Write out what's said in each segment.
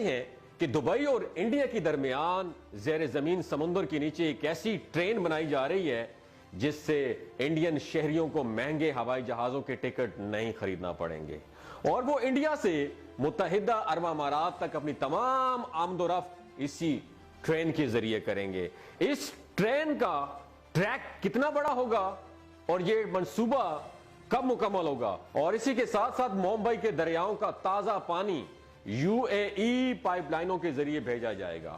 ہیں کہ دبئی اور انڈیا کے درمیان زیر زمین سمندر کے نیچے ایک ایسی ٹرین بنائی جا رہی ہے جس سے انڈین شہریوں کو مہنگے ہوائی جہازوں کے ٹکٹ نہیں خریدنا پڑیں گے اور وہ انڈیا سے متحدہ عرب امارات تک اپنی تمام آمد و رفت اسی ٹرین کے ذریعے کریں گے۔ اس ٹرین کا ٹریک کتنا بڑا ہوگا اور یہ منصوبہ کب مکمل ہوگا، اور اسی کے ساتھ ساتھ ممبئی کے دریاؤں کا تازہ پانی یو اے ای پائپ لائنوں کے ذریعے بھیجا جائے گا۔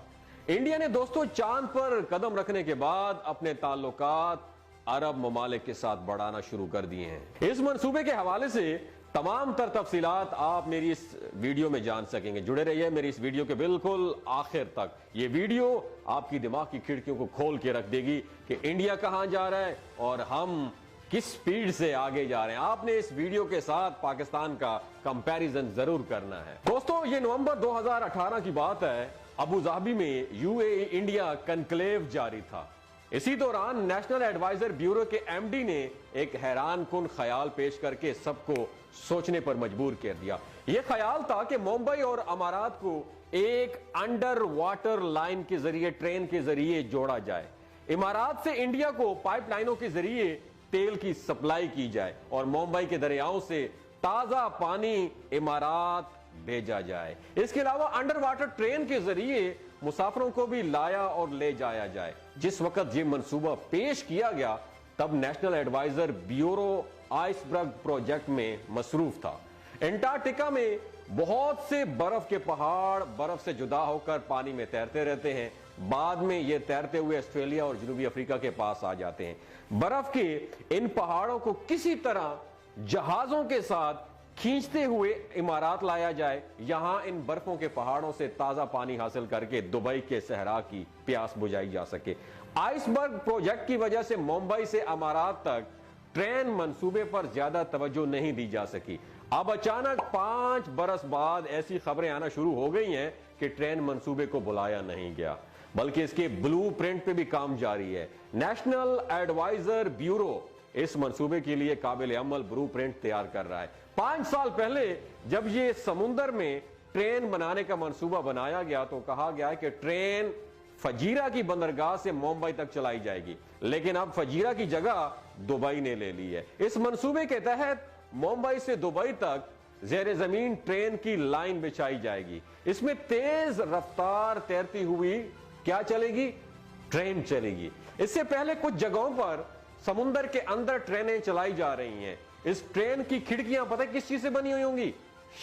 انڈیا نے دوستو چاند پر قدم رکھنے کے بعد اپنے تعلقات عرب ممالک کے ساتھ بڑھانا شروع کر دیے ہیں۔ اس منصوبے کے حوالے سے تمام تر تفصیلات آپ میری اس ویڈیو میں جان سکیں گے۔ جڑے رہیے میری اس ویڈیو کے بالکل آخر تک۔ یہ ویڈیو آپ کی دماغ کی کھڑکیوں کو کھول کے رکھ دے گی کہ انڈیا کہاں جا رہا ہے اور ہم کس سپیڈ سے آگے جا رہے ہیں۔ آپ نے اس ویڈیو کے ساتھ پاکستان کا کمپیریزن ضرور کرنا ہے۔ دوستو یہ نومبر 2018 کی بات ہے، ابو ظہبی میں you a E India conclave جاری تھا۔ اسی دوران نیشنل ایڈوائزر بیورو کے ایم ڈی نے ایک حیران کن خیال پیش کر کے سب کو سوچنے پر مجبور کر دیا۔ یہ خیال تھا کہ ممبئی اور امارات کو ایک انڈر واٹر لائن کے ذریعے ٹرین کے ذریعے جوڑا جائے، امارات سے انڈیا کو پائپ لائنوں کے ذریعے تیل کی سپلائی کی جائے اور ممبئی کے دریاؤں سے تازہ پانی امارات بھیجا جائے۔ اس کے علاوہ انڈر واٹر ٹرین کے ذریعے مسافروں کو بھی لایا اور لے جایا جائے۔ جس وقت یہ منصوبہ پیش کیا گیا تب نیشنل ایڈوائزر بیورو آئس برگ پروجیکٹ میں مصروف تھا۔ انٹارکٹیکا میں بہت سے برف کے پہاڑ برف سے جدا ہو کر پانی میں تیرتے رہتے ہیں، بعد میں یہ تیرتے ہوئے آسٹریلیا اور جنوبی افریقہ کے پاس آ جاتے ہیں۔ برف کے ان پہاڑوں کو کسی طرح جہازوں کے ساتھ کھینچتے ہوئے امارات لایا جائے، یہاں ان برفوں کے پہاڑوں سے تازہ پانی حاصل کر کے دبئی کے صحرا کی پیاس بجھائی جا سکے۔ آئس برگ پروجیکٹ کی وجہ سے ممبئی سے امارات تک ٹرین منصوبے پر زیادہ توجہ نہیں دی جا سکی۔ اب اچانک 5 برس بعد ایسی خبریں آنا شروع ہو گئی ہیں کہ ٹرین منصوبے کو بلایا نہیں گیا، بلکہ اس کے بلو پرنٹ پہ بھی کام جاری ہے۔ نیشنل ایڈوائزر بیورو اس منصوبے کے لیے قابل عمل بلو پرنٹ تیار کر رہا ہے۔ 5 سال پہلے جب یہ سمندر میں ٹرین بنانے کا منصوبہ بنایا گیا تو کہا گیا کہ ٹرین فجیرہ کی بندرگاہ سے ممبئی تک چلائی جائے گی، لیکن اب فجیرہ کی جگہ دبئی نے لے لی ہے۔ اس منصوبے کے تحت ممبئی سے دبئی تک زیر زمین ٹرین کی لائن بچھائی جائے گی۔ اس میں تیز رفتار تیرتی ہوئی کیا چلے گی؟ ٹرین چلے گی۔ اس سے پہلے کچھ جگہوں پر سمندر کے اندر ٹرینیں چلائی جا رہی ہیں۔ اس ٹرین کی کھڑکیاں پتہ کس چیز سے بنی ہوئی ہوں گی؟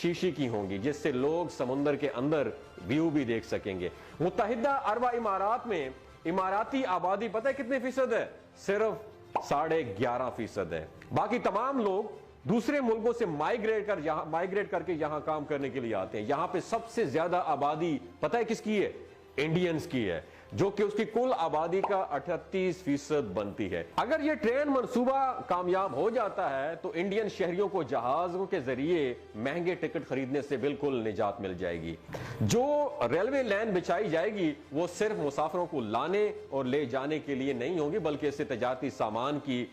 شیشے کی ہوں گی، جس سے لوگ سمندر کے اندر ویو بھی دیکھ سکیں گے۔ متحدہ عرب امارات میں اماراتی آبادی پتہ کتنے فیصد ہے؟ صرف 11.5% ہے۔ باقی تمام لوگ دوسرے ملکوں سے مائیگریٹ کر کے یہاں کام کرنے کے لیے آتے ہیں۔ یہاں پہ سب سے زیادہ آبادی پتہ ہے کس کی ہے؟ انڈینز کی ہے، جو کہ اس کی کل آبادی کا 38% بنتی ہے۔ اگر یہ ٹرین منصوبہ کامیاب ہو جاتا ہے تو انڈین شہریوں کو جہازوں کے ذریعے مہنگے ٹکٹ خریدنے سے بالکل نجات مل جائے گی۔ جو ریلوے لائن بچھائی جائے گی وہ صرف مسافروں کو لانے اور لے جانے کے لیے نہیں ہوگی، بلکہ اس سے تجارتی سامان کی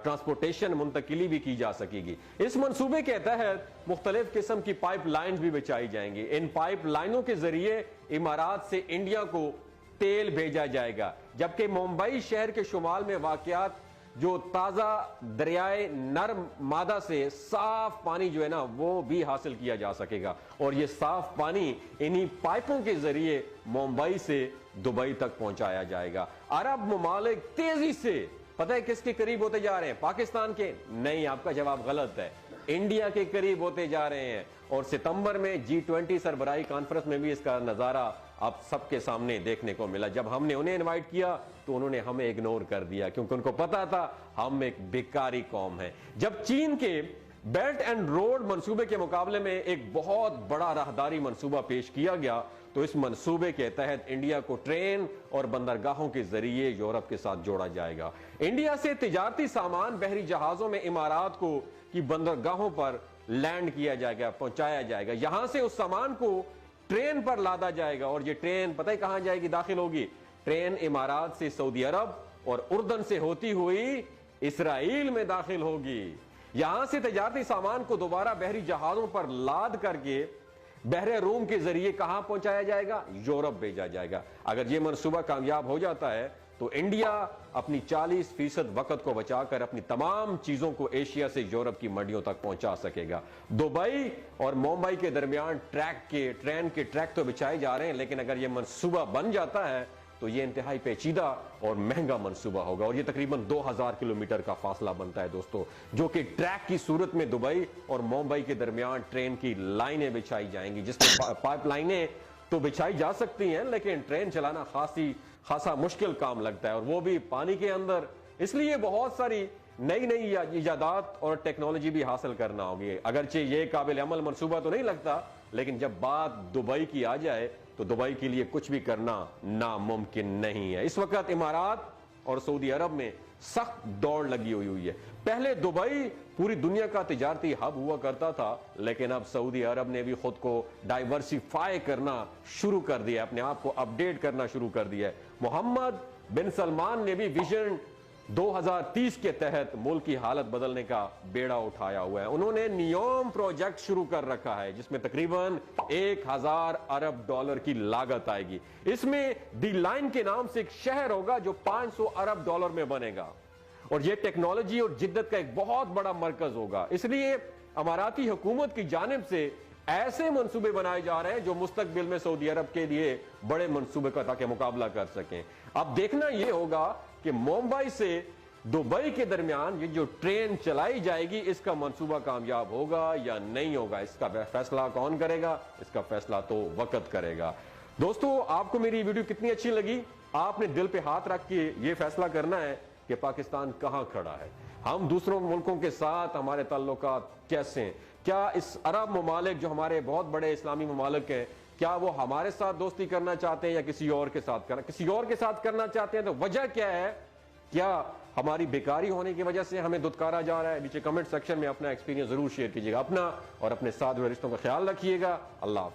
ٹرانسپورٹیشن منتقلی بھی کی جا سکے گی۔ اس منصوبے کے تحت مختلف قسم کی پائپ لائنز بھی بچھائی جائیں گی۔ ان پائپ لائنوں کے ذریعے امارات سے انڈیا کو تیل بھیجا جائے گا، جبکہ ممبئی شہر کے شمال میں واقعات جو تازہ دریائے نرم مادہ سے صاف پانی جو ہے نا وہ بھی حاصل کیا جا سکے گا، اور یہ صاف پانی انہی پائپوں کے ذریعے ممبئی سے دبئی تک پہنچایا جائے گا۔ عرب ممالک تیزی سے پتہ ہے کس کے قریب ہوتے جا رہے ہیں؟ پاکستان کے؟ نہیں، آپ کا جواب غلط ہے، انڈیا کے قریب ہوتے جا رہے ہیں۔ اور ستمبر میں G20 سربراہی کانفرنس میں بھی اس کا نظارہ اب سب کے سامنے دیکھنے کو ملا۔ جب ہم نے انہیں انوائٹ کیا تو انہوں نے ہمیں اگنور کر دیا، کیونکہ ان کو پتا تھا ہم ایک بیکاری قوم ہیں۔ جب چین کے بیلٹ اینڈ روڈ منصوبے کے مقابلے میں ایک بہت بڑا راہداری منصوبہ پیش کیا گیا تو اس منصوبے کے تحت انڈیا کو ٹرین اور بندرگاہوں کے ذریعے یورپ کے ساتھ جوڑا جائے گا۔ انڈیا سے تجارتی سامان بحری جہازوں میں امارات کی بندرگاہوں پر لینڈ کیا جائے گا، پہنچایا جائے گا۔ یہاں سے اس سامان کو ٹرین پر لادا جائے گا، اور یہ ٹرین پتہ ہے کہاں جائے گی، داخل ہوگی؟ ٹرین امارات سے سعودی عرب اور اردن سے ہوتی ہوئی اسرائیل میں داخل ہوگی۔ یہاں سے تجارتی سامان کو دوبارہ بحری جہازوں پر لاد کر کے بحر روم کے ذریعے کہاں پہنچایا جائے گا؟ یورپ بھیجا جائے گا۔ اگر یہ منصوبہ کامیاب ہو جاتا ہے تو انڈیا اپنی 40% وقت کو بچا کر اپنی تمام چیزوں کو ایشیا سے یورپ کی منڈیوں تک پہنچا سکے گا۔ دبئی اور ممبئی کے درمیان ٹرین کے ٹریک تو بچھائے جا رہے ہیں، لیکن اگر یہ منصوبہ بن جاتا ہے تو یہ انتہائی پیچیدہ اور مہنگا منصوبہ ہوگا، اور یہ تقریباً 2000 کلومیٹر کا فاصلہ بنتا ہے دوستو، جو کہ ٹریک کی صورت میں دبئی اور ممبئی کے درمیان ٹرین کی لائنیں بچھائی جائیں گی، جس میں پائپ لائنیں تو بچھائی جا سکتی ہیں لیکن ٹرین چلانا خاصا مشکل کام لگتا ہے، اور وہ بھی پانی کے اندر۔ اس لیے بہت ساری نئی ایجادات اور ٹیکنالوجی بھی حاصل کرنا ہوگی۔ اگرچہ یہ قابل عمل منصوبہ تو نہیں لگتا، لیکن جب بات دبئی کی آ جائے تو دبئی کے لیے کچھ بھی کرنا ناممکن نہیں ہے۔ اس وقت امارات اور سعودی عرب میں سخت دوڑ لگی ہوئی ہے۔ پہلے دبئی پوری دنیا کا تجارتی ہب ہوا کرتا تھا، لیکن اب سعودی عرب نے بھی خود کو ڈائیورسیفائی کرنا شروع کر دیا، اپنے آپ کو اپڈیٹ کرنا شروع کر دیا ہے۔ محمد بن سلمان نے بھی ویژن 2030 کے تحت ملک کی حالت بدلنے کا بیڑا اٹھایا ہوا ہے۔ انہوں نے نیوم پروجیکٹ شروع کر رکھا ہے، جس میں تقریباً 1000 ارب ڈالر کی لاگت آئے گی۔ اس میں دی لائن کے نام سے ایک شہر ہوگا جو 500 ارب ڈالر میں بنے گا، اور یہ ٹیکنالوجی اور جدت کا ایک بہت بڑا مرکز ہوگا۔ اس لیے اماراتی حکومت کی جانب سے ایسے منصوبے بنائے جا رہے ہیں جو مستقبل میں سعودی عرب کے لیے بڑے منصوبے کا تاکہ مقابلہ کر سکیں۔ اب دیکھنا یہ ہوگا کہ ممبئی سے دبئی کے درمیان یہ جو ٹرین چلائی جائے گی، اس کا منصوبہ کامیاب ہوگا یا نہیں ہوگا۔ اس کا فیصلہ کون کرے گا؟ اس کا فیصلہ تو وقت کرے گا۔ دوستو، آپ کو میری ویڈیو کتنی اچھی لگی؟ آپ نے دل پہ ہاتھ رکھ کے یہ فیصلہ کرنا ہے کہ پاکستان کہاں کھڑا ہے، ہم دوسروں ملکوں کے ساتھ ہمارے تعلقات کیسے ہیں، کیا اس عرب ممالک جو ہمارے بہت بڑے اسلامی ممالک ہیں، کیا وہ ہمارے ساتھ دوستی کرنا چاہتے ہیں یا کسی اور کے ساتھ کرنا چاہتے ہیں؟ تو وجہ کیا ہے؟ کیا ہماری بیکاری ہونے کی وجہ سے ہمیں دھتکارا جا رہا ہے؟ نیچے کمنٹ سیکشن میں اپنا ایکسپیرینس ضرور شیئر کیجیے گا۔ اپنا اور اپنے ساتھ رشتوں کا خیال رکھیے گا۔ اللہ حافظ۔